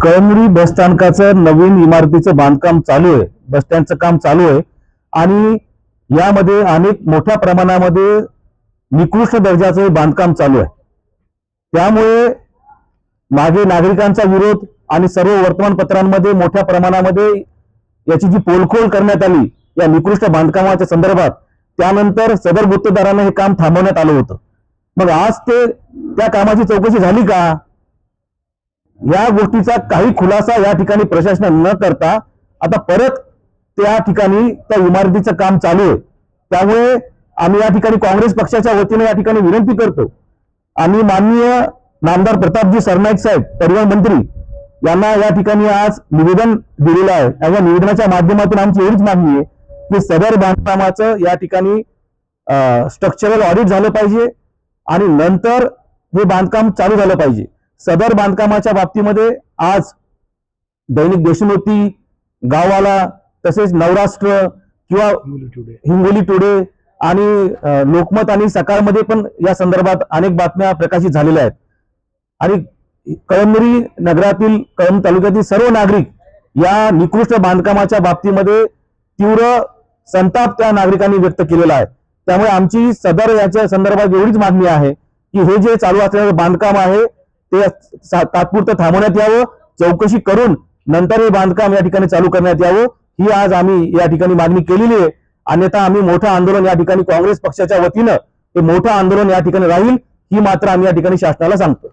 कळमनुरी बस स्थानकाचं नवीन इमारतीचं बांधकाम चालू आहे, बस स्टँडचं काम चालू आहे आणि यामध्ये अनेक मोठ्या प्रमाणामध्ये निकृष्ट दर्जाचं बांधकाम चालू आहे. त्यामुळे मागे नागरिकांचा विरोध आणि सर्व वर्तमानपत्रांमध्ये मोठ्या प्रमाणामध्ये याची जी पोलखोल करण्यात आली या निकृष्ट बांधकामाच्या संदर्भात, त्यानंतर सदर गुत्तेदारांना हे काम थांबवण्यात आलं होतं. मग आज त्या कामाची चौकशी झाली का? या गोष्टीचा काही खुलासा या ठिकाणी प्रशासनाने न करता आता परत त्या ठिकाणी त्या इमारतीचं काम चालू आहे. त्यामुळे आम्ही या ठिकाणी काँग्रेस पक्षाच्या वतीने या ठिकाणी विनंती करतो, आम्ही माननीय नामदार प्रतापजी सरनाईक साहेब परिवहन मंत्री यांना या ठिकाणी आज निवेदन दिलेलं आहे. या निवेदनाच्या माध्यमातून आमची एवढीच मागणी आहे की सदर बांधकामाचं या ठिकाणी स्ट्रक्चरल ऑडिट झालं पाहिजे आणि नंतर हे बांधकाम चालू झालं पाहिजे. सदर बांधकामाच्या बाबतीमध्ये आज दैनिक देशोन्नती, गाववाला, तसेच नवराष्ट्र किंवा हिंगोली टुडे आणि लोकमत आणि सकाळमध्ये पण या संदर्भात अनेक बातम्या प्रकाशित झालेल्या आहेत. आणि कळमनुरी नगरातील, कळंब तालुक्यातील सर्व नागरिक या निकृष्ट बांधकामाच्या बाबतीमध्ये तीव्र संताप त्या नागरिकांनी व्यक्त केलेला आहे. त्यामुळे आमची सदर याच्या संदर्भात एवढीच मागणी आहे की हे जे चालू असलेलं बांधकाम आहे ते तात्पुरतं थांबवण्यात यावं, चौकशी करून नंतर हे बांधकाम या ठिकाणी चालू करण्यात यावं, ही आज आम्ही या ठिकाणी मागणी केलेली आहे. अन्यथा आम्ही मोठं आंदोलन या ठिकाणी काँग्रेस पक्षाच्या वतीनं हे मोठं आंदोलन या ठिकाणी राहील, ही मात्र आम्ही या ठिकाणी शासनाला सांगतो.